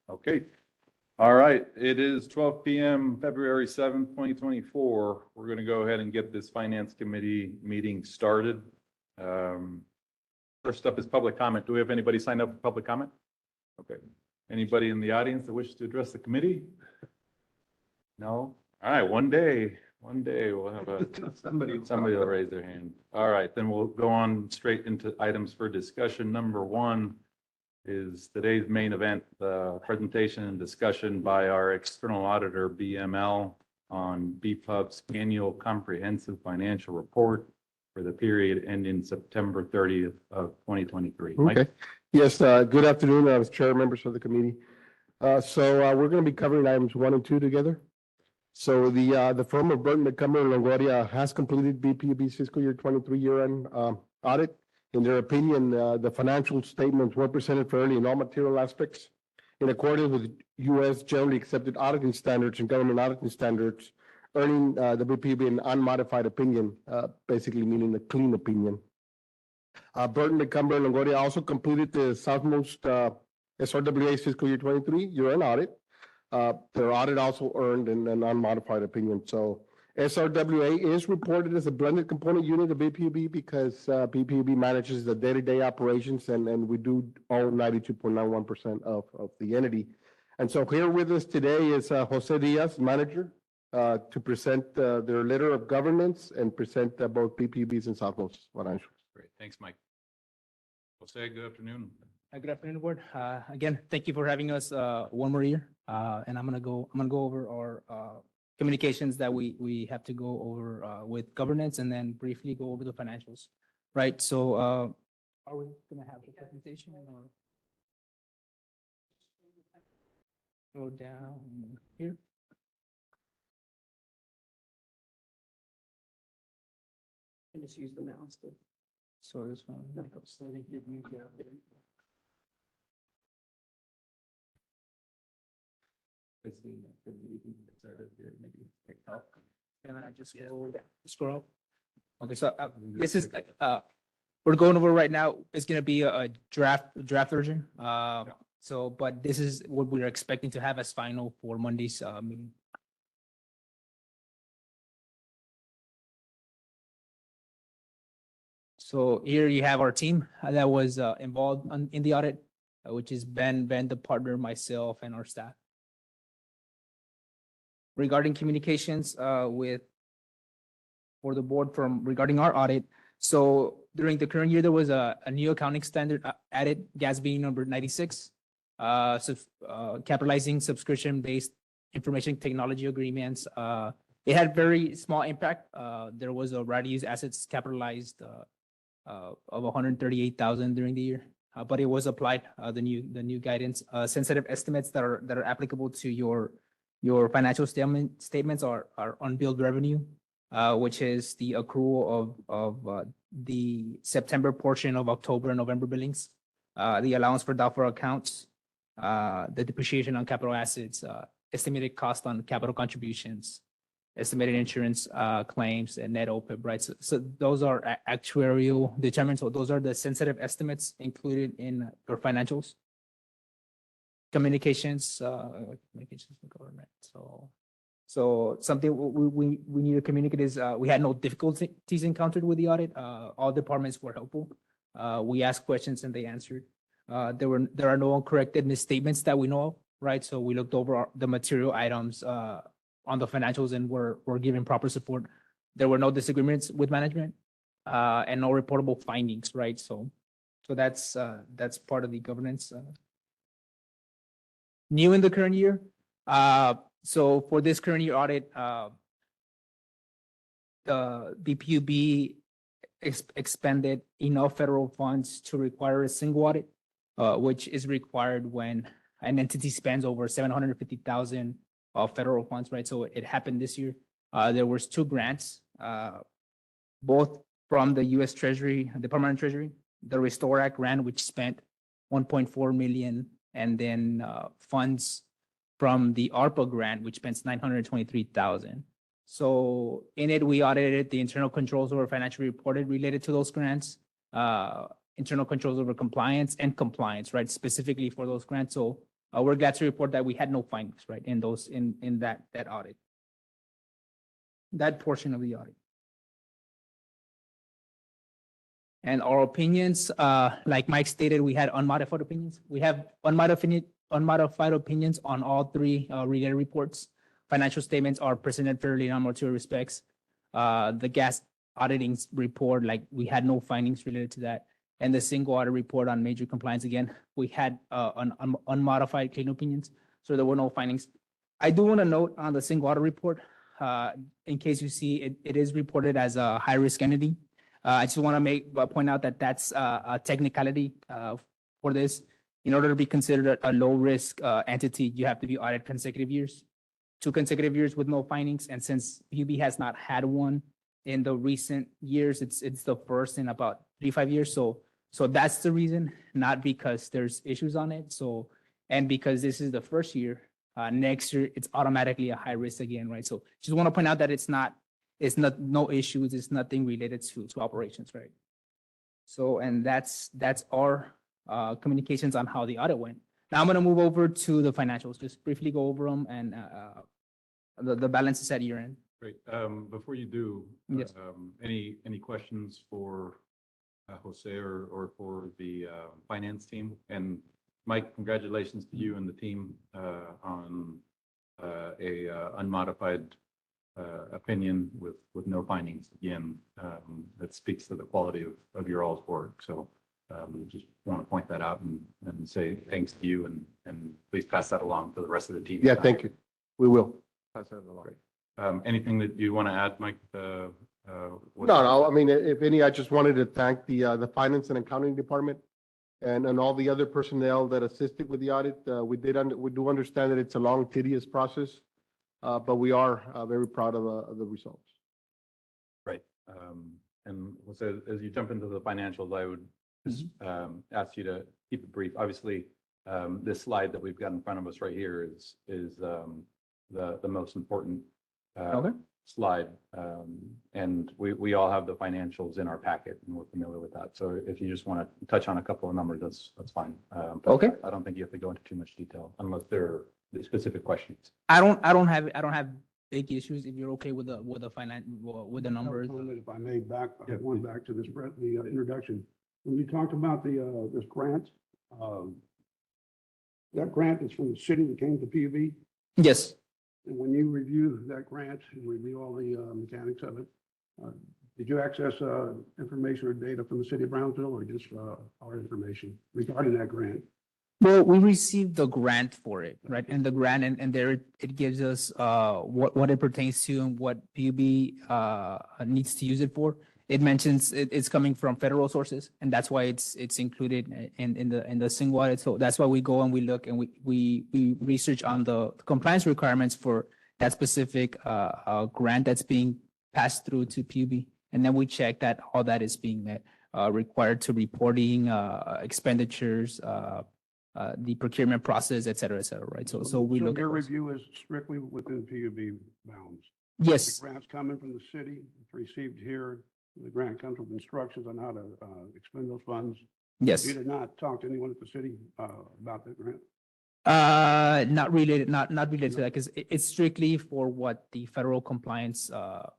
Okay. All right. It is 12 p.m., February 7th, 2024. We're going to go ahead and get this Finance Committee meeting started. First up is public comment. Do we have anybody signed up for public comment? Okay. Anybody in the audience that wishes to address the committee? No? All right. One day we'll have somebody will raise their hand. All right. Then we'll go on straight into items for discussion. Number one is today's main event, the presentation and discussion by our external auditor, BML, on BPUB's annual comprehensive financial report for the period ending September 30th of 2023. Mike? Okay. Yes, good afternoon, Chair, members of the committee. We're going to be covering items 1 and 2 together. So the firm of Burton McCumber and Longoria has completed BPUB's fiscal year 23 year-end audit. In their opinion, the financial statements were presented fairly in all material aspects in accordance with U.S. generally accepted auditing standards and government auditing standards, earning the BPUB an unmodified opinion, basically meaning a clean opinion. Burton McCumber and Longoria also completed the Southmost SRWA's fiscal year 23 year-end audit. Their audit also earned an unmodified opinion. So SRWA is reported as a blended component unit of BPUB because BPUB manages the day-to-day operations and we do own 92.91% of the entity. And so here with us today is Jose Diaz, manager, to present their letter of governance and present both BPUB's and Southmost financials. Great. Thanks, Mike. Jose, good afternoon. Good afternoon, board. Again, thank you for having us one more year. And I'm gonna go over our communications that we have to go over with governance, and then briefly go over the financials. Right. So are we gonna have the presentation or go down here? And just use the mouse. So this one. Can I just go scroll? Okay, so this is we're going over right now. It's gonna be a draft version. So, but this is what we're expecting to have as final for Monday's meeting. So here you have our team that was involved in the audit, which is Ben, the partner, myself, and our staff. Regarding communications for the board regarding our audit. So during the current year, there was a new accounting standard added, GASB number 96, capitalizing subscription-based information technology agreements. It had very small impact. There was a right-of-use assets capitalized of 138,000 during the year, but it was applied. The new guidance, sensitive estimates that are applicable to your financial statements are unbilled revenue, which is the accrual of the September portion of October and November billings, the allowance for doubtful accounts, the depreciation on capital assets, estimated cost on capital contributions, estimated insurance claims, and net OPEB, right? So those are actuarial determined. So those are the sensitive estimates included in your financials. Communications with government. So something we need to communicate is we had no difficulties encountered with the audit. All departments were helpful. We asked questions and they answered. There are no uncorrected misstatements that we know of, right? So we looked over the material items on the financials and were given proper support. There were no disagreements with management and no reportable findings, right? So that's part of the governance. New in the current year. So for this current year audit, the BPUB expended enough federal funds to require a single audit, which is required when an entity spends over 750,000 of federal funds, right? So it happened this year. There was 2 grants, both from the U.S. Treasury, Department of Treasury, the Restore Act grant, which spent 1.4 million, and then funds from the ARPA grant, which spent 923,000. So in it, we audited the internal controls over financial reported related to those grants, internal controls over compliance, right? Specifically for those grants. So we're glad to report that we had no findings, right, in those, in that audit. That portion of the audit. And our opinions, like Mike stated, we had unmodified opinions. We have unmodified opinions on all three related reports. Financial statements are presented fairly in all material respects. The gas auditing report, like we had no findings related to that. And the single audit report on major compliance, again, we had unmodified clean opinions, so there were no findings. I do want to note on the single audit report, in case you see it is reported as a high-risk entity. I just want to point out that that's a technicality for this. In order to be considered a low-risk entity, you have to be audited consecutive years, 2 consecutive years with no findings. And since PUB has not had one in the recent years, it's the first in about 3-5 years. So that's the reason, not because there's issues on it. So, and because this is the first year, next year, it's automatically a high risk again, right? So just want to point out that it's not no issues. It's nothing related to operations, right? So, and that's our communications on how the audit went. Now I'm going to move over to the financials, just briefly go over them and the balances at year end. Great. Before you do, Yes. Any questions for Jose or for the finance team? And Mike, congratulations to you and the team on a unmodified opinion with no findings. Again, that speaks to the quality of your all's work. So we just want to point that out and say thanks to you and please pass that along to the rest of the team. Yeah, thank you. We will. Pass that along. Anything that you want to add, Mike? No, I mean, if any, I just wanted to thank the finance and accounting department and all the other personnel that assisted with the audit. We do understand that it's a long, tedious process, but we are very proud of the results. Right. And Jose, as you jump into the financials, I would just ask you to keep it brief. Obviously, this slide that we've got in front of us right here is the most important slide. And we all have the financials in our packet and we're familiar with that. So if you just want to touch on a couple of numbers, that's fine. But Okay. I don't think you have to go into too much detail unless there are specific questions. I don't have big issues if you're okay with the with the numbers. If I may going back to this, Brett, the introduction, when you talked about this grant, that grant is from the city that came to PUB. Yes. And when you review that grant and review all the mechanics of it, did you access information or data from the city of Brownsville or just our information regarding that grant? Well, we received the grant for it, right? And the grant and there it gives us what it pertains to and what PUB needs to use it for. It mentions it's coming from federal sources, and that's why it's included in the single audit. So that's why we go and we look and we research on the compliance requirements for that specific grant that's being passed through to PUB, and then we check that all that is being met, required to reporting expenditures, the procurement process, et cetera, right? So we look. Your review is strictly within PUB bounds. Yes. The grant's coming from the city, it's received here. The grant comes with instructions on how to expend those funds. Yes. You did not talk to anyone at the city about that grant? Not related to that, because it's strictly for what the federal compliance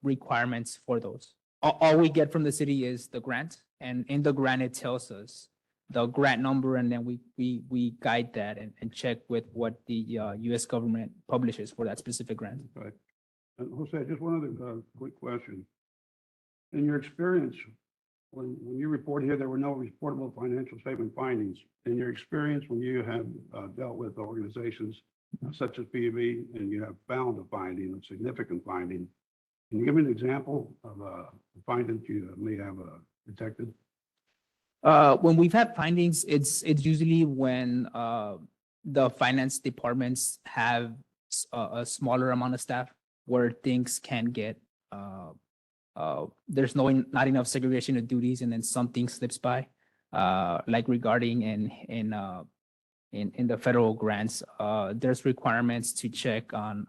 requirements for those. All we get from the city is the grant, and in the grant, it tells us the grant number, and then we guide that and check with what the US government publishes for that specific grant. Right. And Jose, just one other quick question. In your experience, when you report here, there were no reportable financial statement findings. In your experience, when you have dealt with organizations such as PUB and you have found a finding, a significant finding, can you give me an example of a finding you may have detected? When we've had findings, it's usually when the finance departments have a smaller amount of staff where things can get there's not enough segregation of duties, and then something slips by, like regarding in the federal grants, there's requirements to check on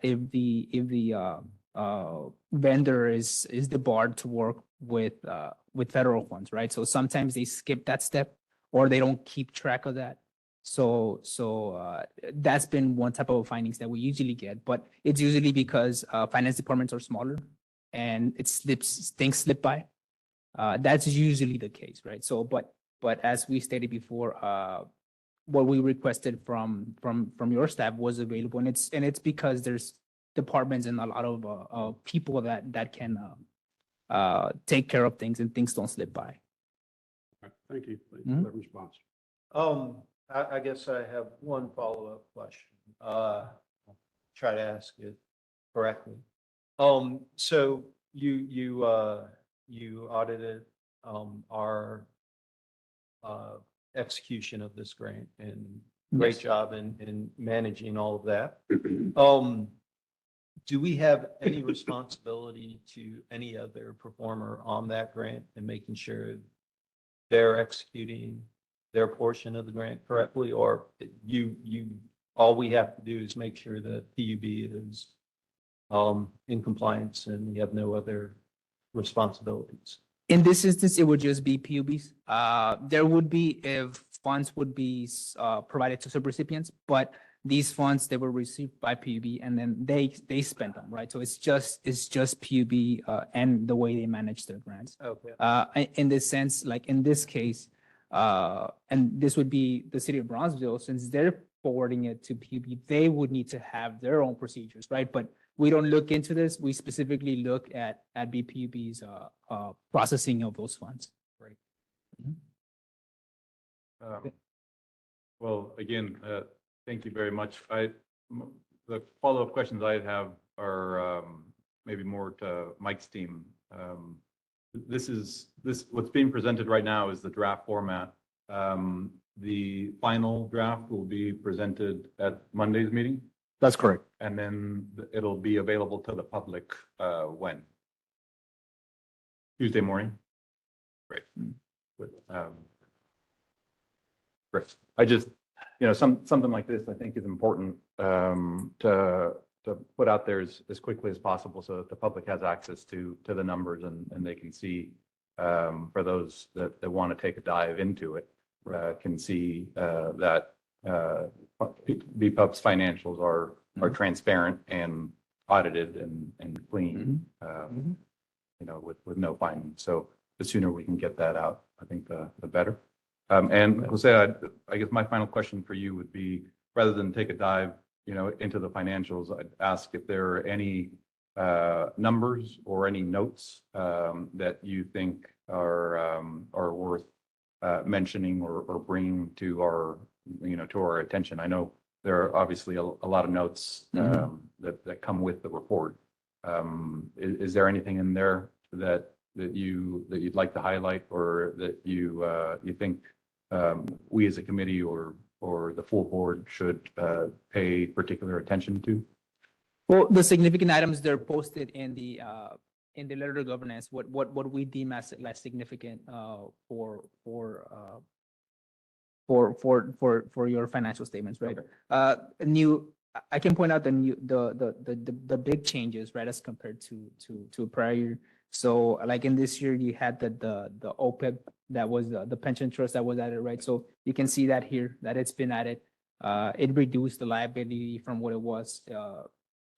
if the vendor is debarred to work with federal funds, right? So sometimes they skip that step or they don't keep track of that. That's been one type of findings that we usually get, but it's usually because finance departments are smaller and things slip by. That's usually the case, right? So, but as we stated before, what we requested from your staff was available, and it's because there's departments and a lot of people that can take care of things and things don't slip by. Thank you for Mhm. that response. I guess I have one follow-up question. Try to ask it correctly. So you audited, our, execution of this grant, and great Yes. job in managing all of that. Do we have any responsibility to any other performer on that grant and making sure they're executing their portion of the grant correctly, or all we have to do is make sure that PUB is in compliance and we have no other responsibilities? In this instance, it would just be PUBs. There would be if funds would be provided to subrecipients, but these funds, they were received by PUB and then they spent them, right? So it's just PUB and the way they manage their grants. Okay. In this sense, like in this case, and this would be the city of Bronzeville, since they're forwarding it to PUB, they would need to have their own procedures, right? But we don't look into this. We specifically look at BPUB's processing of those funds. Well, again, thank you very much. The follow-up questions I have are maybe more to Mike's team. What's being presented right now is the draft format. The final draft will be presented at Monday's meeting, That's correct. and then it'll be available to the public when? Tuesday morning? Great. Good. Great. I just, something like this, I think is important to put out there as quickly as possible so that the public has access to the numbers and they can see, for those that want to take a dive into it, can see that BPUB's financials are transparent and audited and clean, with no findings. So the sooner we can get that out, I think the better. And Jose, I guess my final question for you would be, rather than take a dive, into the financials, I'd ask if there are any numbers or any notes that you think are worth mentioning or bringing to our attention. I know there are obviously a lot of notes that come with the report. Is there anything in there that you'd like to highlight, or that you think we as a committee or the full board should pay particular attention to? Well, the significant items, they're posted in the letter of governance, what we deem as less significant for your financial statements, right? I can point out the big changes, right, as compared to prior year. So like in this year, you had the OPEB, that was the pension trust that was added, right? So you can see that here, that it's been added. It reduced the liability from what it was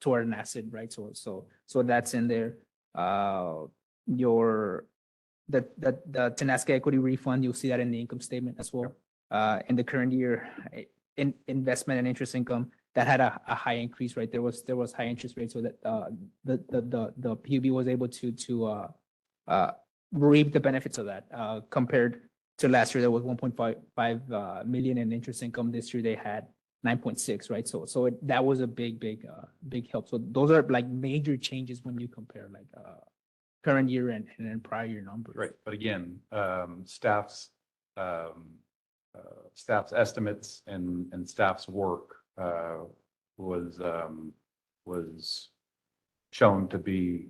toward an asset, right? So that's in there. The Tenasca equity refund, you'll see that in the income statement as well. In the current year, in investment and interest income, that had a high increase, right? There was high interest rates, so that the PUB was able to reap the benefits of that. Compared to last year, there was 1.5 million in interest income. This year they had 9.6, right? So that was a big help. So those are like major changes when you compare like current year and prior year numbers. Right, but again, staff's estimates and staff's work was shown to be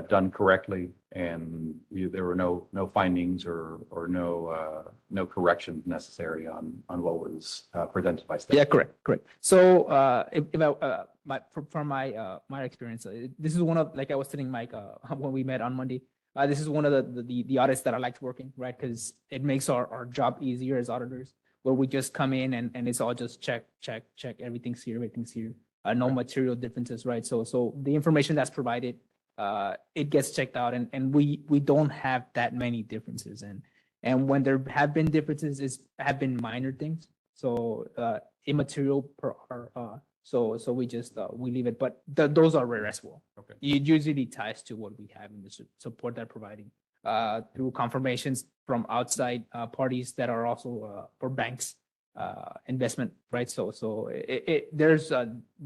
done correctly, and there were no findings or no corrections necessary on what was presented by staff. Yeah, correct. So from my experience, this is one of, like I was telling Mike when we met on Monday, This is one of the audits that I liked working, right? Because it makes our job easier as auditors, where we just come in and it's all just check, everything's here, everything's here. No material differences, right? So the information that's provided, it gets checked out and we don't have that many differences. And when there have been differences, have been minor things. So, immaterial per our, so we just, we leave it, but those are rare as well. Okay. It usually ties to what we have in the support that providing, through confirmations from outside, parties that are also, for banks, investment, right? So there's,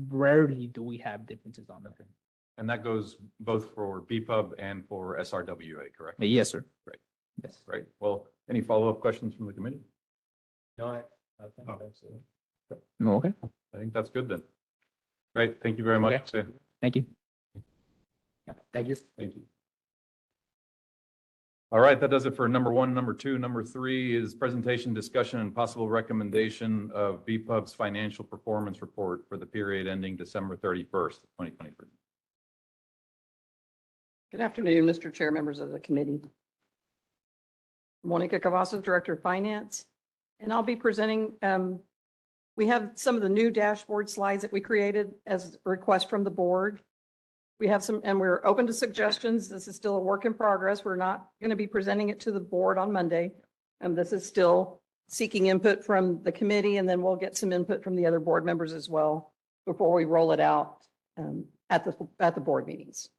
rarely do we have differences on that. And that goes both for BPUB and for SRWA, correct? Yes, sir. Right. Yes. Right. Well, any follow-up questions from the committee? No, I think that's it. Okay, I think that's good then. Great. Thank you very much. thank you. Yeah, thank you. Thank you. All right, that does it for number one. Number two, number three is presentation, discussion, and possible recommendation of BPUB's financial performance report for the period ending December 31st, 2023. Good afternoon, Mr. Chair, members of the committee. Monica Cavazos, Director of Finance, and I'll be presenting, we have some of the new dashboard slides that we created as a request from the board. We have some, and we're open to suggestions. This is still a work in progress. We're not going to be presenting it to the board on Monday. And this is still seeking input from the committee, and then we'll get some input from the other board members as well before we roll it out at the board meetings.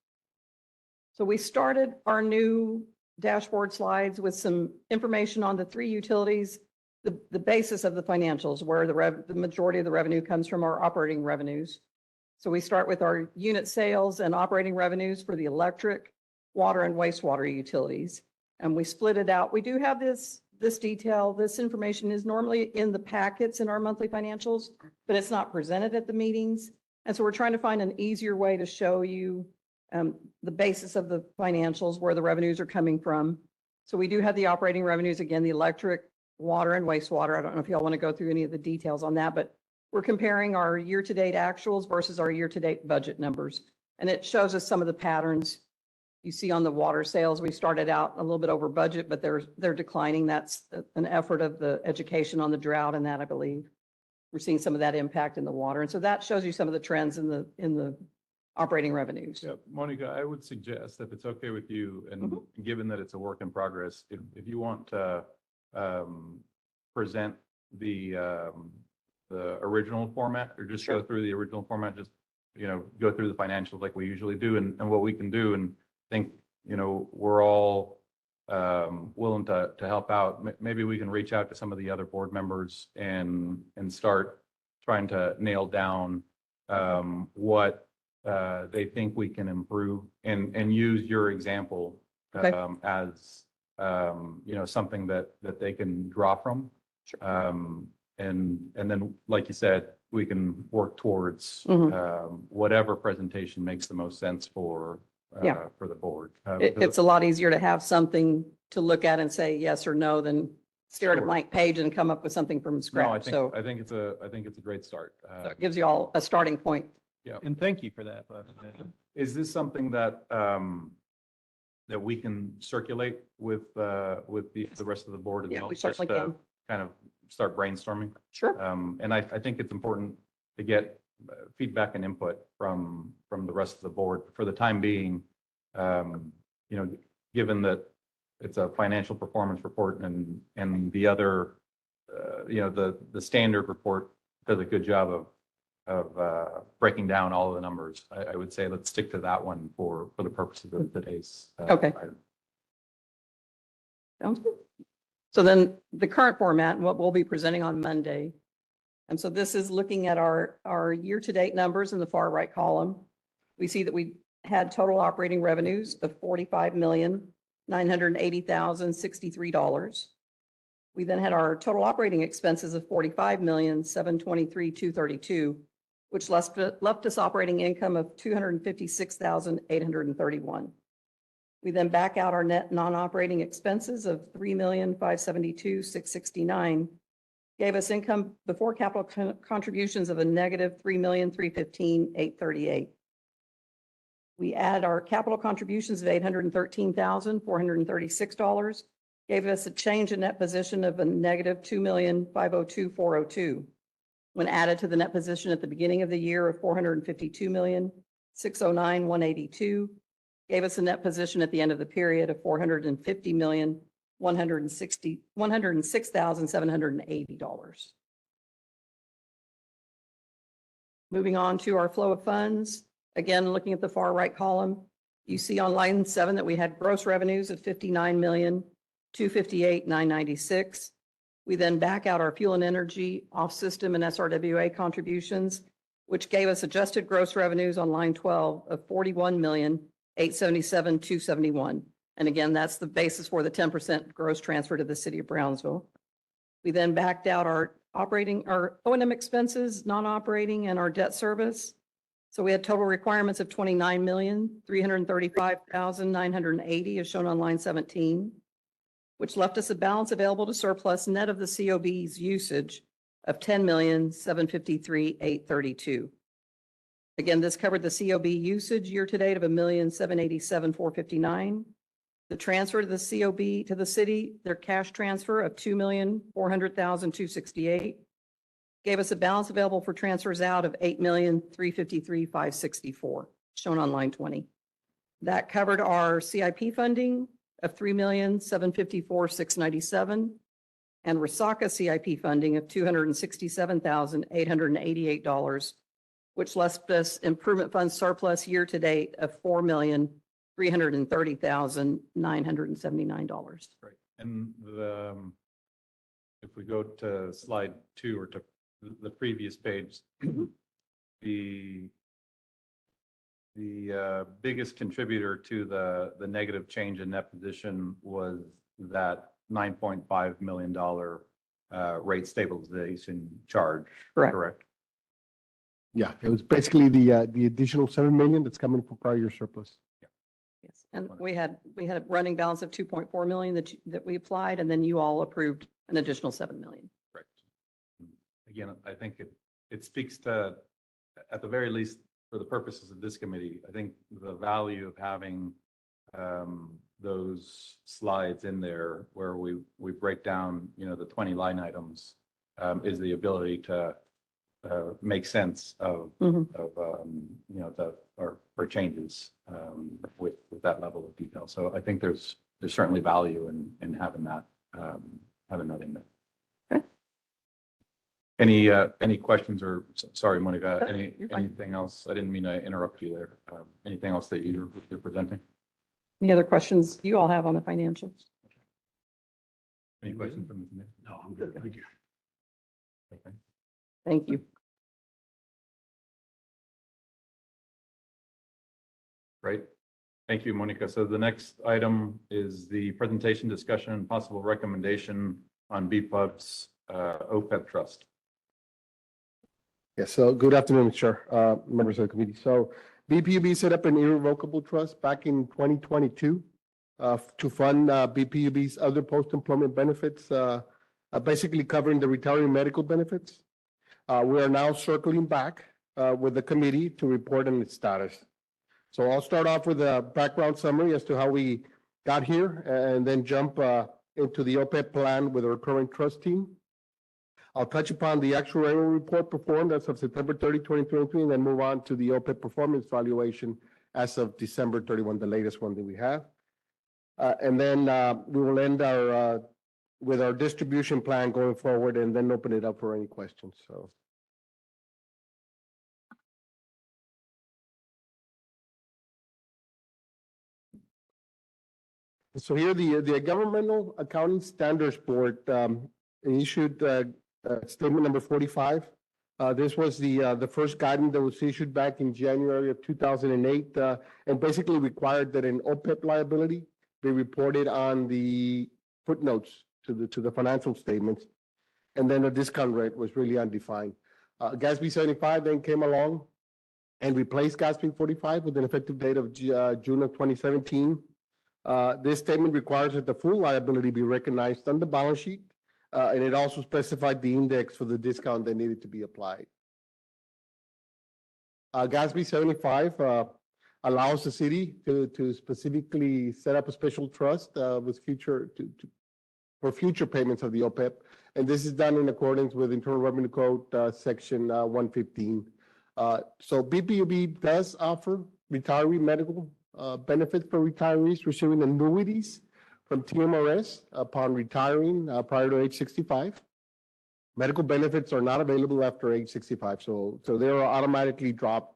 So we started our new dashboard slides with some information on the three utilities, the basis of the financials, where the majority of the revenue comes from our operating revenues. So we start with our unit sales and operating revenues for the electric, water, and wastewater utilities. And we split it out. We do have this detail. This information is normally in the packets in our monthly financials, but it's not presented at the meetings. And so we're trying to find an easier way to show you the basis of the financials, where the revenues are coming from. So we do have the operating revenues, again, the electric, water, and wastewater. I don't know if y'all want to go through any of the details on that, but we're comparing our year-to-date actuals versus our year-to-date budget numbers. And it shows us some of the patterns you see on the water sales. We started out a little bit over budget, but they're declining. That's an effort of the education on the drought and that, I believe. We're seeing some of that impact in the water. And so that shows you some of the trends in the operating revenues. Yeah, Monica, I would suggest, if it's okay with you, and given that it's a work in progress, if you want to present the original format, or just go through the original format, just, go through the financials like we usually do, and what we can do, and think, we're all willing to help out. Maybe we can reach out to some of the other board members and start trying to nail down what they think we can improve, and use your example as something that they can draw from. And then, like you said, we can work towards whatever presentation makes the most sense for the board. It's a lot easier to have something to look at and say yes or no than stare at a Sure. blank page and come up with something from No, scratch. So I think it's a great start. it gives you all a starting point. And thank you for that. Is this something that that we can circulate with the rest of the board as Yeah, well? we just certainly to can. Kind of start brainstorming. Sure. And I think it's important to get feedback and input from the rest of the board for the time being. Given that it's a financial performance report, and the other, the standard report does a good job of breaking down all of the numbers. I would say let's stick to that one for the purposes of today's. Okay. item. Sounds good. So then the current format, and what we'll be presenting on Monday. And so this is looking at our year-to-date numbers in the far right column. We see that we had total operating revenues of $45,980,063. We then had our total operating expenses of $45,723,232, which left us operating income of $256,831. We then back out our net non-operating expenses of $3,572,669, gave us income before capital contributions of a negative $3,315,838. We add our capital contributions of $813,436, gave us a change in net position of a negative $2,502,402. When added to the net position at the beginning of the year of $452,609,182, gave us a net position at the end of the period of $450,106,780. Moving on to our flow of funds. Again, looking at the far right column, you see on line 7 that we had gross revenues of $59,258,996. We then back out our fuel and energy, off-system and SRWA contributions, which gave us adjusted gross revenues on line 12 of $41,877,271. And again, that's the basis for the 10% gross transfer to the city of Brownsville. We then backed out our O&M expenses, non-operating, and our debt service. So we had total requirements of $29,335,980 as shown on line 17, which left us a balance available to surplus net of the COB's usage of $10,753,832. Again, this covered the COB usage year-to-date of $1,787,459. The transfer to the COB to the city, their cash transfer of $2,400,268 gave us a balance available for transfers out of $8,353,564, shown on line 20. That covered our CIP funding of $3,754,697 and Resaca CIP funding of $267,888, which left us improvement fund surplus year-to-date of $4,330,979. Right. And if we go to slide 2 or to the previous page, the biggest contributor to the negative change in net position was that $9.5 million rate stabilization charge. Correct. Yeah, it was basically the additional 7 million that's coming from prior year surplus. Yes, and we had a running balance of 2.4 million that we applied, and then you all approved an additional 7 million. Right. Again, I think it speaks to, at the very least, for the purposes of this committee, I think the value of having those slides in there where we break down, the 20 line items, is the ability to make sense of, our changes with that level of detail. So I think there's certainly value in having that in there. Any questions or, sorry, Monica, You're fine. anything else? I didn't mean to interrupt you there. Anything else that you're presenting? Any other questions you all have on the financials? Any questions from the committee? No, I'm good. Thank you. Okay. Thank you. Great. Thank you, Monica. So the next item is the presentation, discussion, and possible recommendation on BPUB's OPEB trust. Yes, so good afternoon, Chair, members of the committee. So BPUB set up an irrevocable trust back in 2022 to fund BPUB's other post-employment benefits, basically covering the retiree medical benefits. We are now circling back with the committee to report on its status. So I'll start off with a background summary as to how we got here and then jump into the OPEB plan with our current trust team. I'll touch upon the actuarial report performed as of September 30, 2023, and then move on to the OPEB performance valuation as of December 31, the latest one that we have. And then we will end with our distribution plan going forward and then open it up for any questions. So here the Governmental Accounting Standards Board issued statement number 45. This was the first guidance that was issued back in January of 2008, and basically required that an OPEB liability be reported on the footnotes to the financial statements, and then the discount rate was really undefined. GASB 75 then came along and replaced GASB 45 with an effective date of June of 2017. This statement requires that the full liability be recognized on the balance sheet, and it also specified the index for the discount that needed to be applied. GASB 75 allows the city to specifically set up a special trust with for future payments of the OPEB. And this is done in accordance with Internal Revenue Code, Section 115. So BPUB does offer retiree medical benefits for retirees receiving annuities from TMRS upon retiring prior to age 65. Medical benefits are not available after age 65, so they are automatically dropped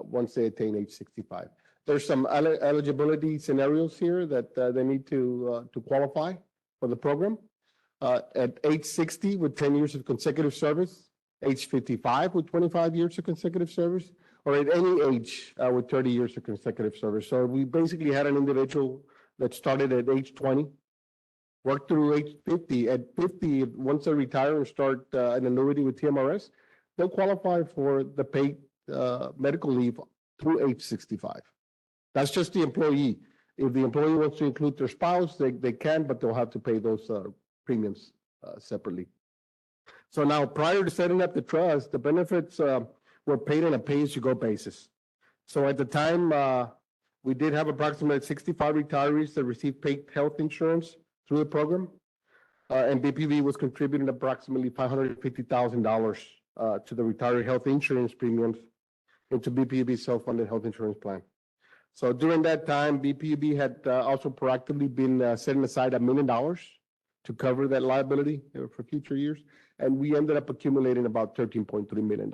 once they attain age 65. There's some eligibility scenarios here that they need to qualify for the program. At age 60 with 10 years of consecutive service, age 55 with 25 years of consecutive service, or at any age with 30 years of consecutive service. So we basically had an individual that started at age 20, worked through age 50. At 50, once they retire and start an annuity with TMRS, they'll qualify for the paid medical leave through age 65. That's just the employee. If the employee wants to include their spouse, they can, but they'll have to pay those premiums separately. So now, prior to setting up the trust, the benefits were paid on a pay-as-you-go basis. So at the time, we did have approximately 65 retirees that received paid health insurance through the program, and BPV was contributing approximately $550,000 to the retiree health insurance premiums into BPUB's self-funded health insurance plan. So during that time, BPUB had also proactively been setting aside $1 million to cover that liability for future years, and we ended up accumulating about $13.3 million.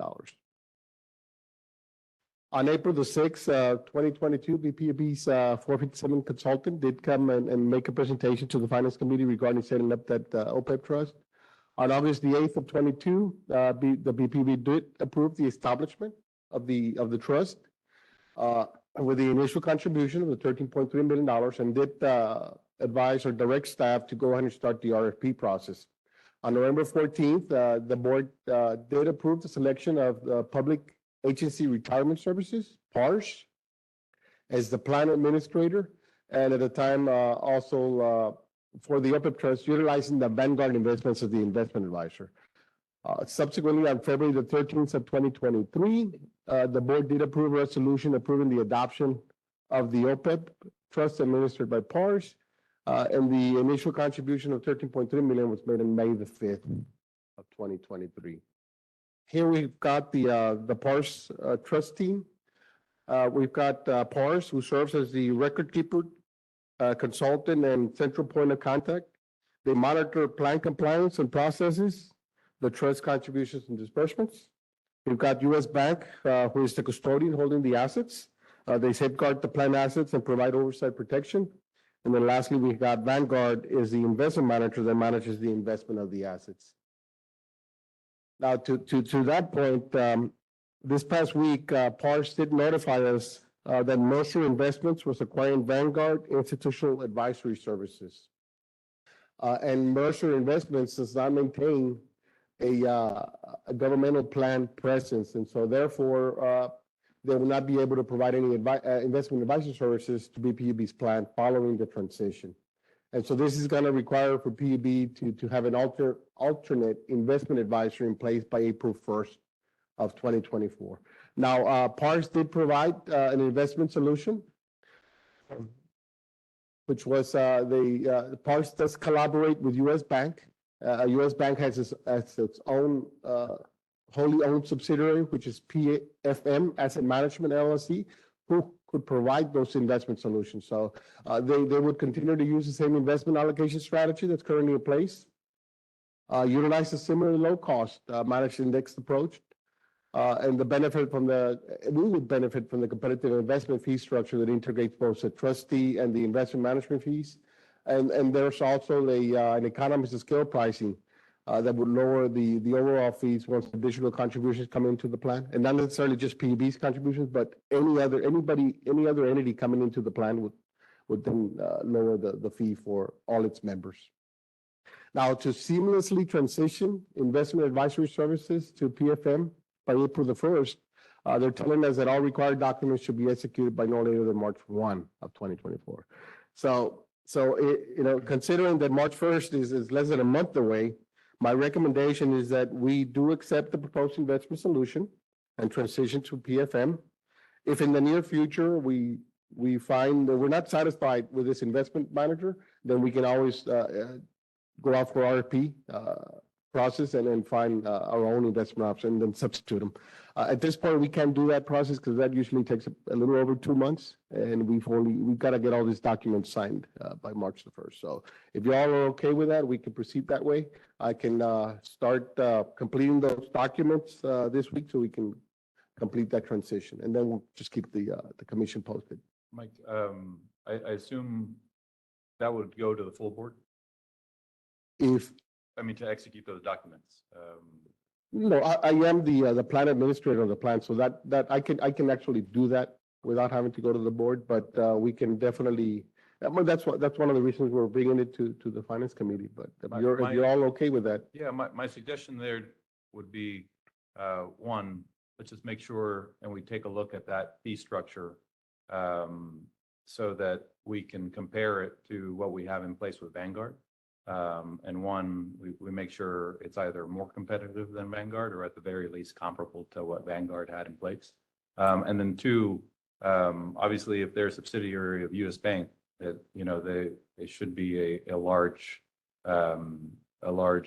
On April the 6th, 2022, BPUB's 457 consultant did come and make a presentation to the Finance Committee regarding setting up that OPEB trust. On August the 8th of 22, the BPUB did approve the establishment of the trust with the initial contribution of the $13.3 million, and did advise or direct staff to go ahead and start the RFP process. On November 14th, the board did approve the selection of the Public Agency Retirement Services, PARS, as the plan administrator, and at the time also for the OPEB trust, utilizing the Vanguard Investments as the investment advisor. Subsequently, on February the 13th of 2023, the board did approve a resolution approving the adoption of the OPEB trust administered by PARS, and the initial contribution of $13.3 million was made on May the 5th of 2023. Here we've got the PARS trust team. We've got PARS, who serves as the record keeper, consultant, and central point of contact. They monitor plan compliance and processes, the trust contributions and disbursements. We've got U.S. Bank, who is the custodian holding the assets. They safeguard the plan assets and provide oversight protection. And then lastly, we've got Vanguard is the investment manager that manages the investment of the assets. Now, to that point, this past week, PARS did notify us that Mercer Investments was acquiring Vanguard Institutional Advisory Services. And Mercer Investments does not maintain a governmental plan presence, and so therefore, they will not be able to provide any investment advisory services to BPUB's plan following the transition. And so this is going to require for PUB to have an alternate investment advisor in place by April 1st of 2024. Now, PARS did provide an investment solution, which was PARS does collaborate with U.S. Bank. U.S. Bank has its own wholly owned subsidiary, which is PFM Asset Management LLC, who could provide those investment solutions. So they would continue to use the same investment allocation strategy that's currently in place, utilize a similar low cost managed indexed approach, and we would benefit from the competitive investment fee structure that integrates both the trustee and the investment management fees. And there's also an economies of scale pricing that would lower the overall fees once additional contributions come into the plan, and not necessarily just PUB's contributions, but any other entity coming into the plan would then lower the fee for all its members. Now, to seamlessly transition investment advisory services to PFM by April the 1st, they're telling us that all required documents should be executed by no later than March 1 of 2024. So considering that March 1st is less than a month away, my recommendation is that we do accept the proposed investment solution and transition to PFM. if in the near future, we find that we're not satisfied with this investment manager, then we can always, go out for RFP, process and then find, our own investment option and then substitute them. At this point, we can't do that process because that usually takes a little over 2 months. And we've got to get all these documents signed, by March the 1st. So if you all are okay with that, we can proceed that way. I can, start, completing those documents, this week so we can complete that transition. And then we'll just keep the commission posted. Mike, I assume that would go to the full board? If, I mean, to execute those documents. no, I am the plan administrator of the plan, so that I can actually do that without having to go to the board, but, we can definitely, well, that's one of the reasons we're bringing it to the finance committee, but if you're all okay with that. Yeah, my suggestion there would be, one, let's just make sure and we take a look at that fee structure, so that we can compare it to what we have in place with Vanguard. And one, we make sure it's either more competitive than Vanguard or at the very least comparable to what Vanguard had in place. And then two, obviously, if they're a subsidiary of US Bank, that, you know, they should be a large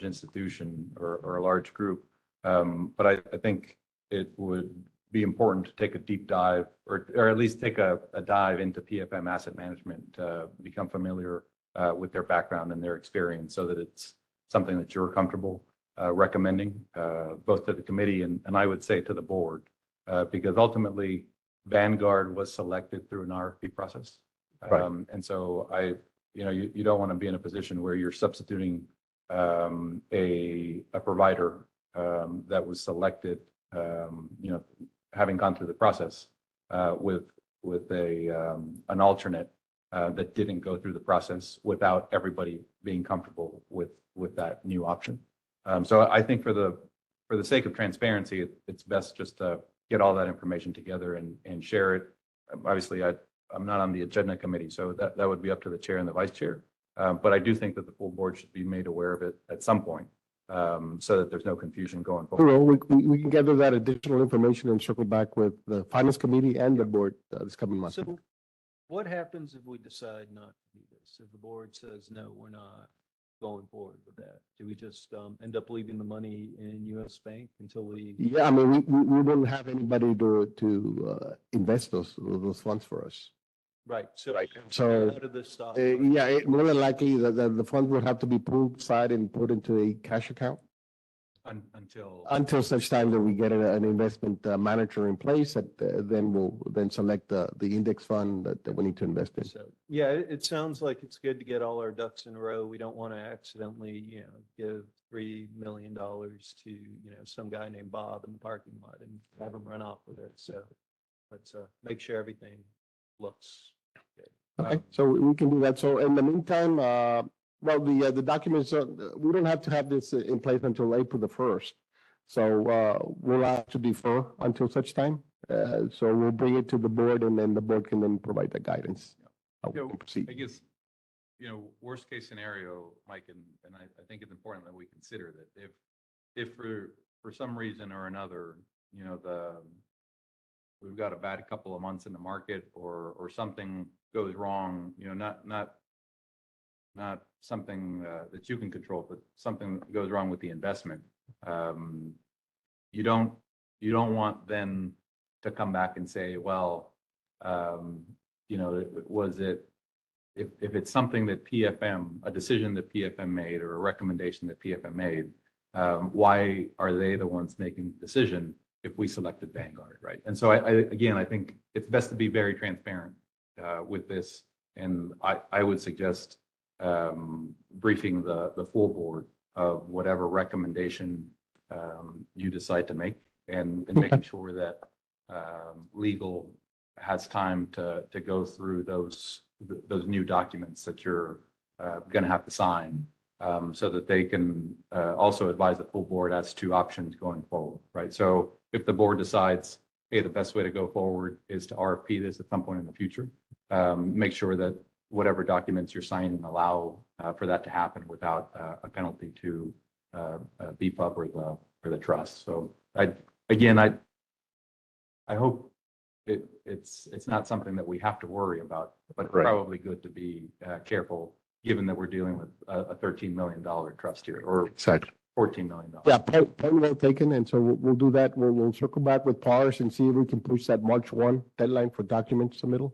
institution or a large group. But I think it would be important to take a deep dive or at least take a dive into PFM Asset Management, become familiar with their background and their experience so that it's something that you're comfortable recommending both to the committee and I would say to the board, because ultimately Vanguard was selected through an RFP process. Right. And so you don't want to be in a position where you're substituting a provider that was selected, having gone through the process with an alternate that didn't go through the process without everybody being comfortable with that new option. So I think for the sake of transparency, it's best just to get all that information together and share it. Obviously, I'm not on the agenda committee, so that would be up to the chair and the vice chair. But I do think that the full board should be made aware of it at some point, so that there's no confusion going forward. Well, we can gather that additional information and circle back with the finance committee and the board this coming month. So what happens if we decide not to do this? If the board says, no, we're not going forward with that? Do we just end up leaving the money in US Bank until we? Yeah, I mean, we wouldn't have anybody to invest those funds for us. Right, so. So, How did this stop? yeah, more than likely the funds would have to be pulled aside and put into a cash account until such time that we get an investment manager in place that then we'll select the index fund that we need to invest in. So, yeah, it sounds like it's good to get all our ducks in a row. We don't want to accidentally, give $3 million to, some guy named Bob in the parking lot and have him run off with it. So let's make sure everything looks good. Okay, so we can do that. So in the meantime, well, the documents, we don't have to have this in place until April the 1st. So we'll have to defer until such time. So we'll bring it to the board and then the board can then provide the guidance. How we Yeah, can proceed. I guess, worst case scenario, Mike, and I think it's important that we consider that if for some reason or another, we've got a bad couple of months in the market or something goes wrong, not something that you can control, but something that goes wrong with the investment. You don't want then to come back and say, well, was it, if it's something that a decision that PFM made or a recommendation that PFM made, why are they the ones making the decision if we selected Vanguard, right? And so I think it's best to be very transparent with this. And I would suggest briefing the full board of whatever recommendation you decide to make and making sure that legal has time to go through those new documents that you're going to have to sign, so that they can also advise the full board as to options going forward, right? So if the board decides, hey, the best way to go forward is to RFP this at some point in the future, make sure that whatever documents you're signing allow for that to happen without a penalty to BPUB or the trust. So I hope it's not something that we have to worry about, but Right. probably good to be careful, given that we're dealing with a $13 million trust here, or Exactly. $14 million. Yeah, point well taken, and so we'll do that. We'll circle back with PARS and see if we can push that March 1 deadline for document submittal.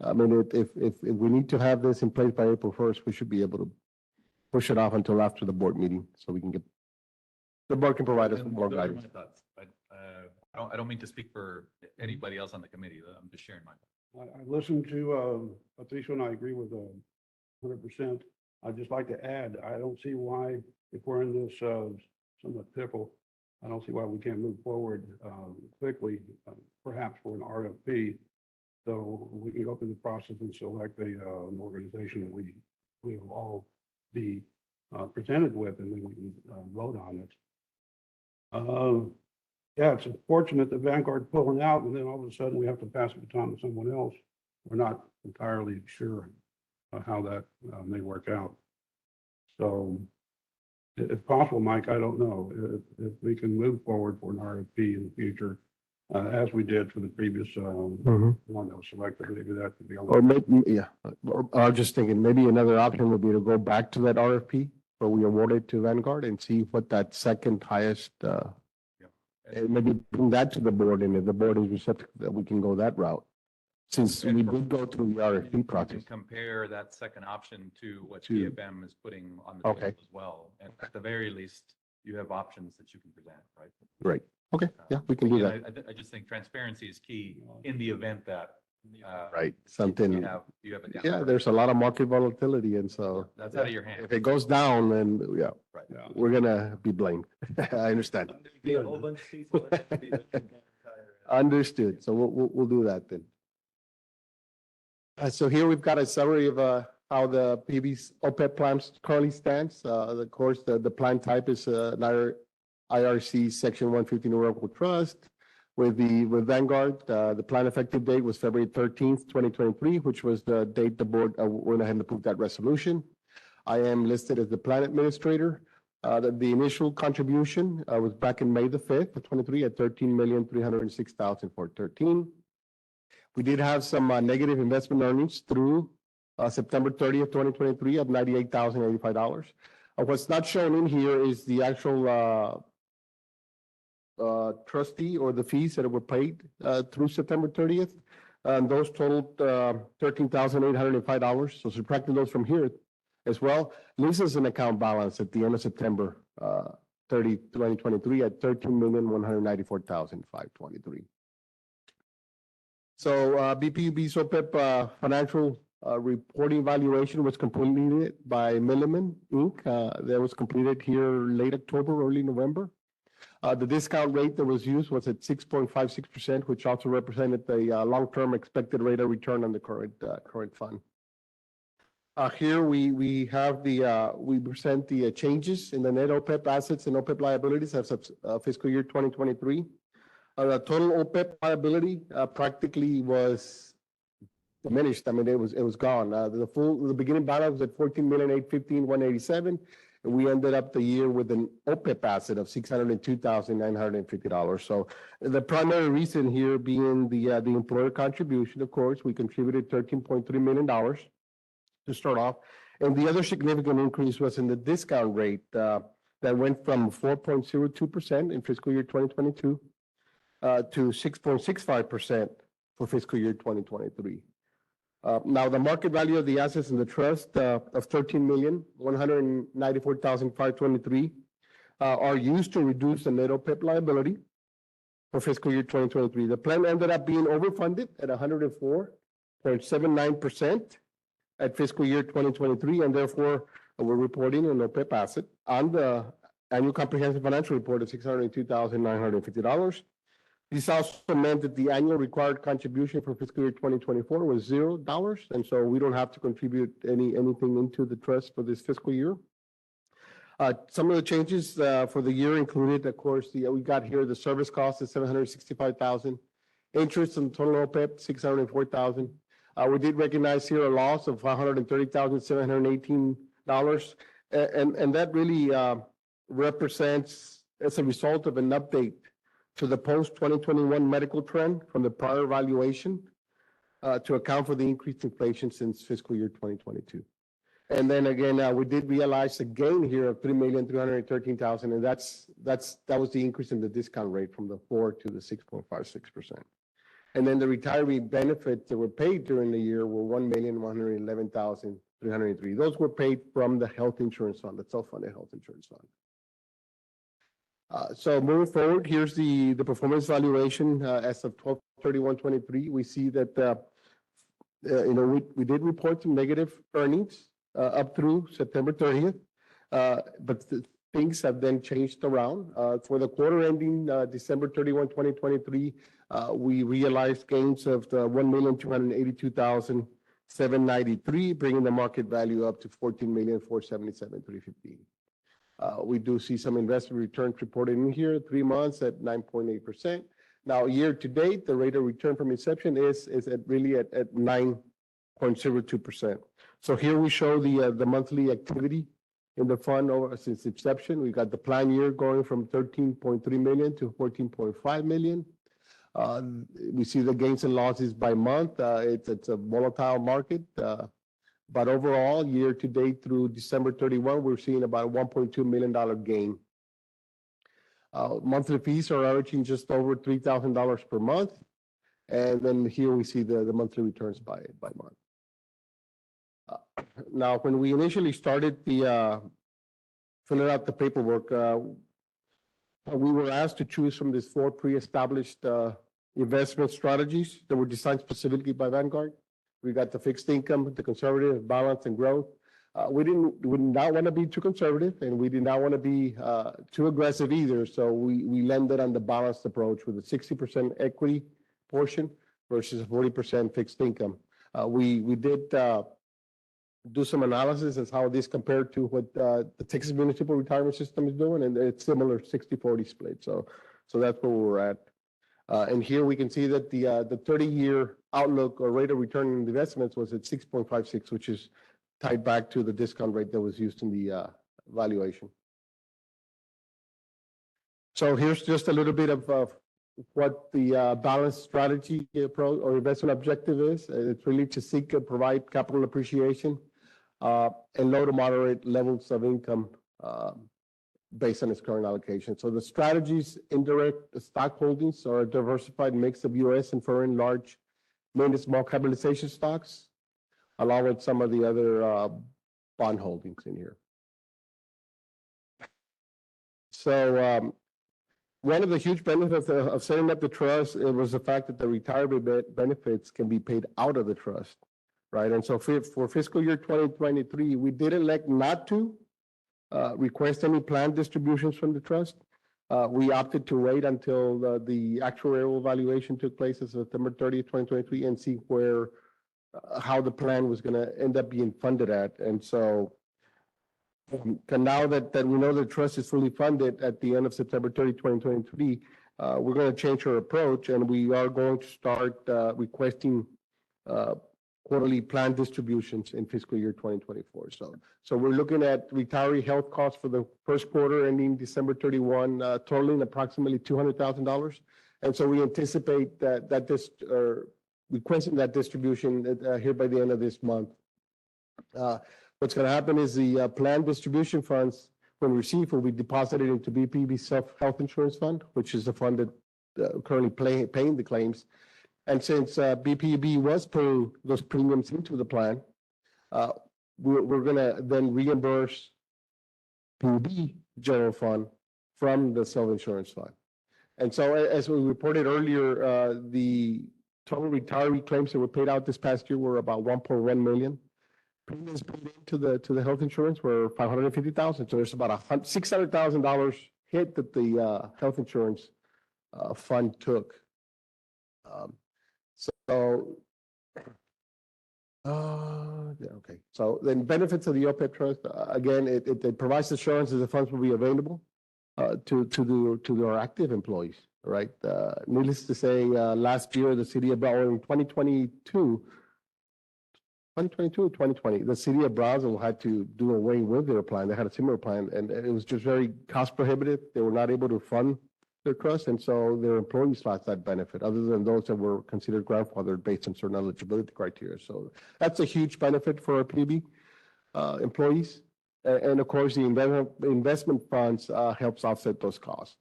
I mean, if we need to have this in place by April 1st, we should be able to push it off until after the board meeting, so we can get, the board can provide us with And more those are guidance. my thoughts. I don't mean to speak for anybody else on the committee. I'm just sharing my. I listened to, Patricio, and I agree with 100%. I'd just like to add, I don't see why, if we're in this somewhat pickle, I don't see why we can't move forward quickly, perhaps for an RFP. So we can go through the process and select an organization that we will all be presented with, and then we can vote on it. Yeah, it's unfortunate that Vanguard pulling out, and then all of a sudden we have to pass the baton to someone else. We're not entirely sure how that may work out. So if possible, Mike, I don't know if we can move forward for an RFP in the future, as we did for the previous Mhm. one that was selected. Maybe that could be. Or maybe, yeah, or I was just thinking, maybe another option would be to go back to that RFP where we awarded to Vanguard and see what that second highest, and maybe bring that to the board, and if the board is receptive, that we can go that route. Since we did go through the RFP process. And compare that second option to what To- PFM is putting on the Okay. table as well. And at the very least, you have options that you can present, right? Right, okay, yeah, we can do Again, that, I just think transparency is key in the event that. right, You something, have a. yeah, there's a lot of market volatility, and so. That's out of your hands. If it goes down, then, yeah, Right. Yeah. we're gonna be blamed, I understand. Be a whole bunch of people that have to be looking at the entire- Understood. So we'll do that then. So here we've got a summary of how the PB's OPEB plan currently stands. Of course, the plan type is an IRC Section 115 Irrevocable Trust. With Vanguard, the plan effective date was February 13th, 2023, which was the date the board went ahead and approved that resolution. I am listed as the plan administrator. The initial contribution was back in May the 5th of 23 at $13,306,413. We did have some negative investment earnings through September 30th, 2023 of $98,085. What's not shown in here is the actual trustee or the fees that were paid through September 30th. And those totaled $13,805. So subtracting those from here as well, leaves us an account balance at the end of September 30, 2023 at $13,194,523. So BPUB's OPEB financial reporting valuation was completed by Milliman Inc. That was completed here late October, early November. The discount rate that was used was at 6.56%, which also represented the long-term expected rate of return on the current fund. Here we have we present the changes in the net OPEB assets and OPEB liabilities as of fiscal year 2023. The total OPEB liability practically was diminished. I mean, it was gone. The beginning balance was at $14,815,187, and we ended up the year with an OPEB asset of $602,950. So the primary reason here being the employer contribution. Of course, we contributed $13.3 million to start off, and the other significant increase was in the discount rate that went from 4.02% in fiscal year 2022. To 6.65% for fiscal year 2023. Now, the market value of the assets in the trust of $13,194,523 are used to reduce the net OPEB liability for fiscal year 2023. The plan ended up being overfunded at 104.79% at fiscal year 2023, and therefore we're reporting an OPEB asset on the annual comprehensive financial report of $602,950. This also meant that the annual required contribution for fiscal year 2024 was $0, and so we don't have to contribute anything into the trust for this fiscal year. Some of the changes for the year included, of course, we got here the service cost is $765,000, interest on total OPEB $604,000. We did recognize here a loss of $130,718, and that really represents as a result of an update to the post-2021 medical trend from the prior valuation to account for the increased inflation since fiscal year 2022. And then again, we did realize a gain here of $3,313,000, and that was the increase in the discount rate from the 4 to the 6.56%. And then the retiree benefits that were paid during the year were $1,111,303. Those were paid from the health insurance fund, the self-funded health insurance fund. So moving forward, here's the performance valuation as of 12/31/23. We see that we did report some negative earnings up through September 30th, but things have then changed around. For the quarter ending December 31, 2023, we realized gains of $1,282,793, bringing the market value up to $14,477,315. We do see some investment returns reported in here, 3 months at 9.8%. Now, year to date, the rate of return from inception is at 9.02%. So here we show the monthly activity in the fund since inception. We got the plan year going from 13.3 million to 14.5 million. We see the gains and losses by month. It's a volatile market, but overall, year to date through December 31, we're seeing about a $1.2 million gain. Monthly fees are averaging just over $3,000 per month. And then here we see the monthly returns by month. Now, when we initially started filling out the paperwork, we were asked to choose from these 4 pre-established investment strategies that were designed specifically by Vanguard. We got the fixed income, the conservative, balance, and growth. We did not want to be too conservative, and we did not want to be too aggressive either. So we landed on the balanced approach with a 60% equity portion versus a 40% fixed income. We did do some analysis as how this compared to what the Texas Municipal Retirement System is doing, and it's similar 60-40 split. So that's where we're at. And here we can see that the 30-year outlook or rate of return on investments was at 6.56, which is tied back to the discount rate that was used in the valuation. So here's just a little bit of what the balanced strategy approach or investment objective is. It's really to seek and provide capital appreciation and low to moderate levels of income based on its current allocation. So the strategy's indirect stock holdings are a diversified mix of U.S. and foreign large, mid and small capitalization stocks, along with some of the other bond holdings in here. So one of the huge benefits of setting up the trust, it was the fact that the retirement benefits can be paid out of the trust, right? And so for fiscal year 2023, we did elect not to request any planned distributions from the trust. We opted to wait until the actuarial evaluation took place as of September 30th, 2023, and see how the plan was going to end up being funded at. And so now that we know the trust is fully funded at the end of September 30, 2023, we're going to change our approach, and we are going to start requesting quarterly planned distributions in fiscal year 2024. So we're looking at retiree health costs for the first quarter ending December 31, totaling approximately $200,000. And so we anticipate requesting that distribution here by the end of this month. What's going to happen is the planned distribution funds, when received, will be deposited into BPB Self-Health Insurance Fund, which is the fund that currently paying the claims. And since BPB was paying those premiums into the plan, we're going to then reimburse PB General Fund from the self-insurance fund. And so as we reported earlier, the total retiree claims that were paid out this past year were about 1.1 million. Premiums paid into the health insurance were 550,000. So there's about $600,000 hit that the health insurance fund took. Okay. So then benefits of the OPEB trust, again, it provides assurance that the funds will be available to our active employees, right? Needless to say, last year, the city of Brownsville, in 2022 or 2020, the city of Brownsville had to do away with their plan. They had a similar plan, and it was just very cost prohibitive. They were not able to fund their trust, and so their employees lost that benefit, other than those that were considered grandfathered based on certain eligibility criteria. So that's a huge benefit for our PB employees. And of course, the investment funds helps offset those costs.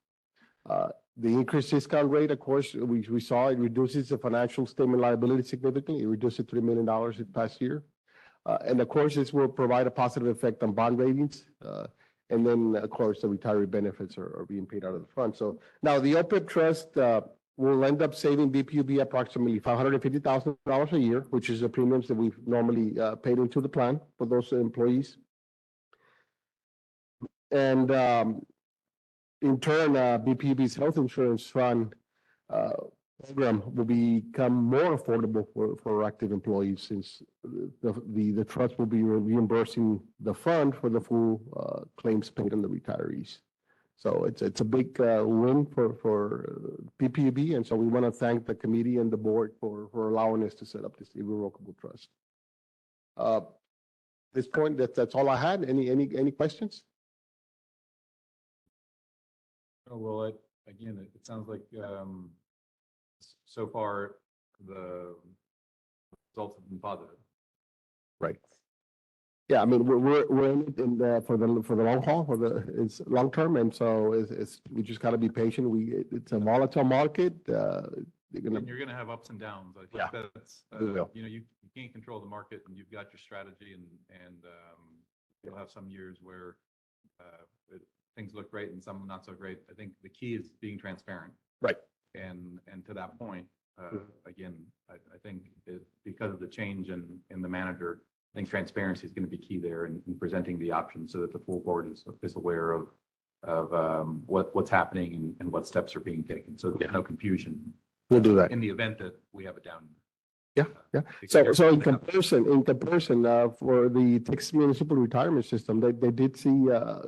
The increased discount rate, of course, we saw it reduces the financial statement liability significantly. It reduced it $3 million this past year. And of course, this will provide a positive effect on bond ratings. And then, of course, the retiree benefits are being paid out of the fund. So now the OPEB trust will end up saving BPUB approximately $550,000 a year, which is the premiums that we've normally paid into the plan for those employees. And in turn, BPUB's health insurance fund program will become more affordable for active employees, since the trust will be reimbursing the fund for the full claims paid on the retirees. So it's a big win for BPUB, and so we want to thank the committee and the board for allowing us to set up this irrevocable trust. At this point, that's all I had. Any questions? Oh, well, again, it sounds like, so far, the results have been positive. Right. Yeah, I mean, we're in it for the long haul, it's long term, and so it's we just gotta be patient. It's a volatile market. And you're gonna have ups and downs. I Yeah, think that's, we will. you know, you can't control the market, and you've got your strategy, and you'll have some years where things look great and some not so great. I think the key is being transparent. Right. And to that point, again, I think because of the change in the manager, I think transparency is going to be key there in presenting the options, so that the full board is aware of what's happening and what steps are being taken. So there's no confusion We'll do that. in the event that we have a down. Yeah, yeah. So in comparison, for the Texas Municipal Retirement System, they did see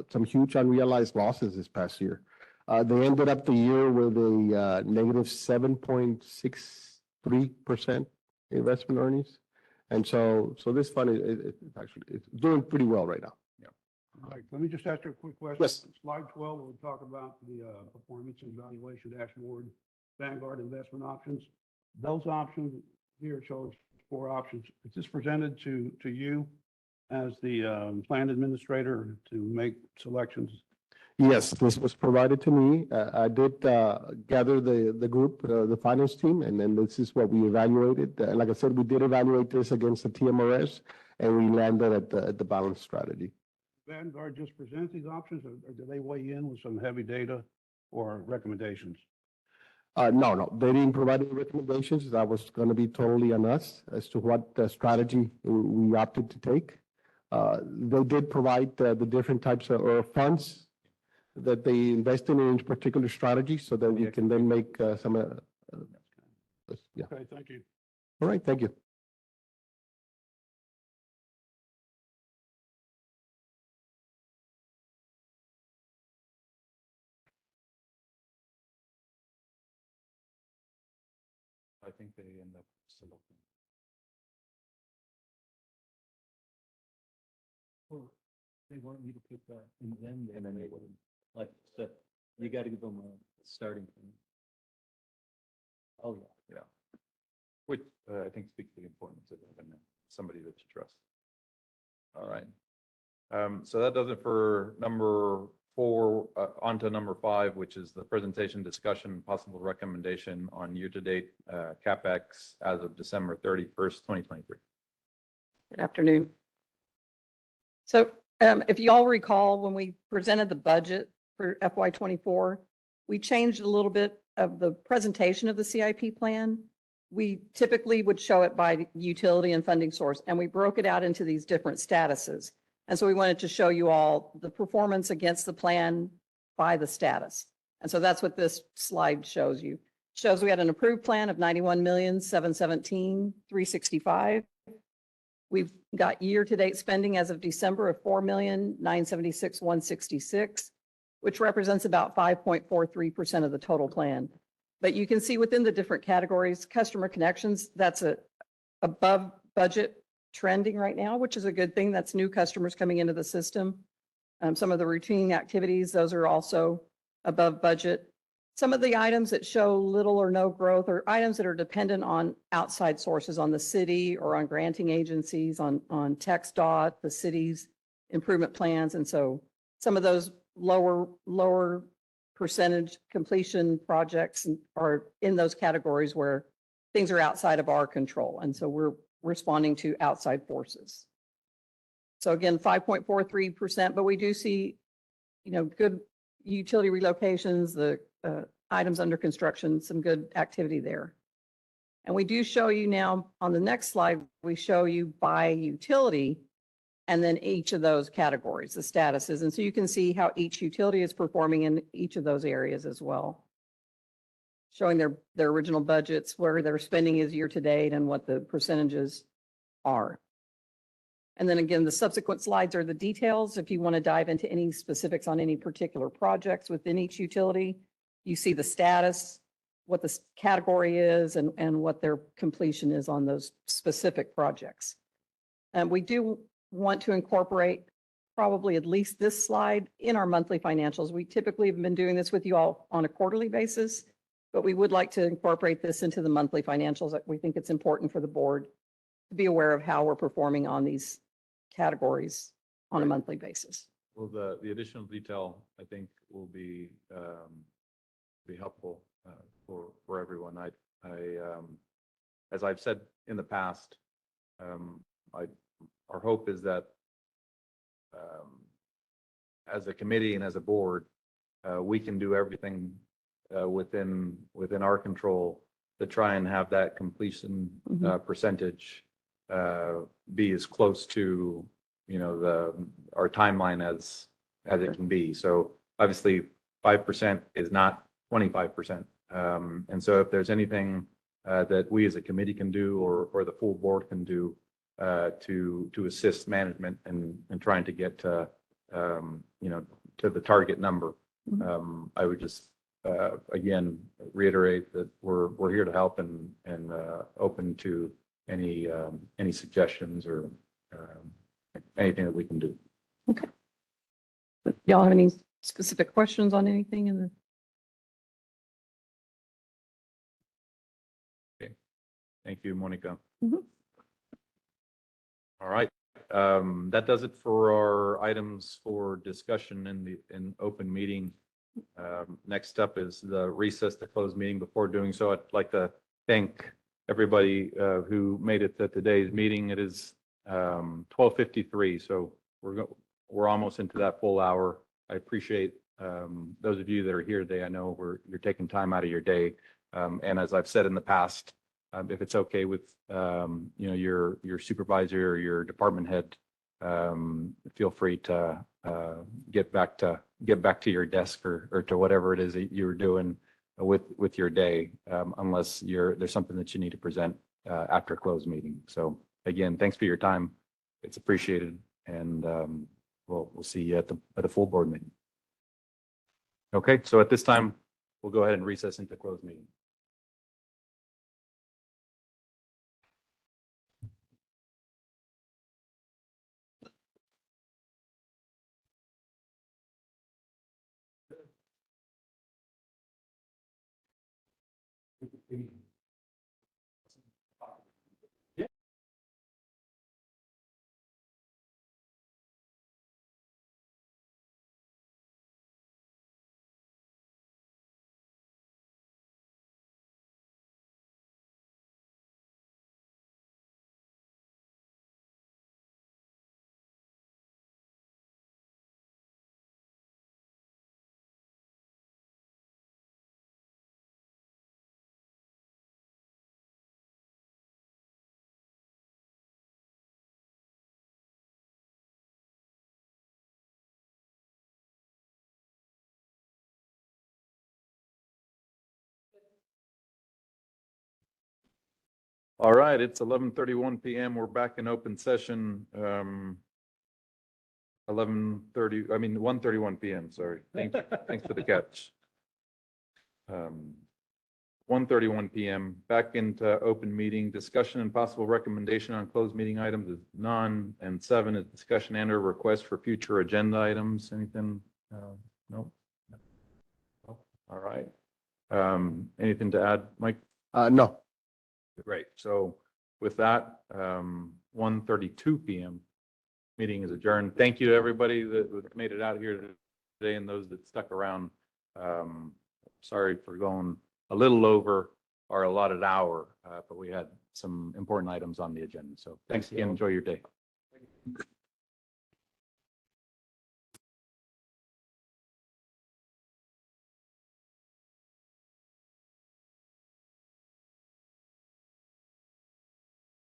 some huge unrealized losses this past year. They ended up the year with a negative 7.63% investment earnings. And so this fund is actually it's doing pretty well right now. All right, let me just ask you a quick question. Yes. Slide 12, we'll talk about the performance and valuation dashboard, Vanguard investment options. Those options here shows 4 options. Is this presented to you as the plan administrator to make selections? Yes, this was provided to me. I did gather the group, the finance team, and then this is what we evaluated. Like I said, we did evaluate this against the TMRS, and we landed at the balanced strategy. Vanguard just present these options, or do they weigh in with some heavy data or recommendations? No, they didn't provide any recommendations. That was going to be totally on us as to what strategy we opted to take. They did provide the different types of funds that they invest in each particular strategy, so that we can then make some. Yeah. Okay, thank you. All right. Thank you. I think they end up selecting. Well, they want me to put that in them, and then they would, like, so you gotta give them a starting point. Oh, yeah. Which I think speaks to the importance of having somebody that you trust. All right. So that does it for number 4, on to number 5, which is the presentation, discussion, possible recommendation on year-to-date CapEx as of December 31st, 2023. Good afternoon. So if you all recall, when we presented the budget for FY24, we changed a little bit of the presentation of the CIP plan. We typically would show it by utility and funding source, and we broke it out into these different statuses. And so we wanted to show you all the performance against the plan by the status. And so that's what this slide shows you. It shows we had an approved plan of 91,717,365. We've got year-to-date spending as of December of 4,976,166, which represents about 5.43% of the total plan. But you can see within the different categories, customer connections, that's above budget trending right now, which is a good thing. That's new customers coming into the system. Some of the routine activities, those are also above budget. Some of the items that show little or no growth are items that are dependent on outside sources, on the city or on granting agencies, on TxDOT, the city's improvement plans. And so some of those lower percentage completion projects are in those categories where things are outside of our control. And so we're responding to outside forces. So again, 5.43%, but we do see, good utility relocations, the items under construction, some good activity there. And we do show you now on the next slide, we show you by utility and then each of those categories, the statuses. And so you can see how each utility is performing in each of those areas as well. Showing their original budgets, where their spending is year to date and what the percentages are. And then again, the subsequent slides are the details. If you want to dive into any specifics on any particular projects within each utility, you see the status, what the category is, and what their completion is on those specific projects. And we do want to incorporate probably at least this slide in our monthly financials. We typically have been doing this with you all on a quarterly basis, but we would like to incorporate this into the monthly financials. We think it's important for the board to be aware of how we're performing on these categories on a monthly basis. Well, the additional detail, I think, will be helpful for everyone. As I've said in the past, our hope is that as a committee and as a board, we can do everything within our control to try and have that completion percentage be as close to, our timeline as it can be. So obviously 5% is not 25%. And so if there's anything that we as a committee can do or the full board can do to assist management in trying to get to, to the target number, I would just again reiterate that we're here to help and open to any suggestions or anything that we can do. Okay. But y'all have any specific questions on anything in the? Thank you, Monica. Mhm. All right. That does it for our items for discussion in open meeting. Next up is the recess to close meeting. Before doing so, I'd like to thank everybody who made it to today's meeting. It is 12:53, so we're almost into that full hour. I appreciate those of you that are here today. I know you're taking time out of your day. And as I've said in the past, if it's okay with your supervisor or your department head, feel free to get back to your desk or to whatever it is that you're doing with your day, unless there's something that you need to present after closed meeting. So again, thanks for your time. It's appreciated, and we'll see you at the full board meeting. Okay, so at this time, we'll go ahead and recess into closed meeting. All right, it's 11:31 PM. We're back in open session. 1:31 PM, sorry. Thanks for the catch. 1:31 PM, back into open meeting. Discussion and possible recommendation on closed meeting items is none. And 7 is discussion and or request for future agenda items. Anything? Nope. All right. Anything to add, Mike? No. Great. So with that, 1:32 PM, meeting is adjourned. Thank you to everybody that made it out here today and those that stuck around. Sorry for going a little over our allotted hour, but we had some important items on the agenda. So thanks again. Enjoy your day.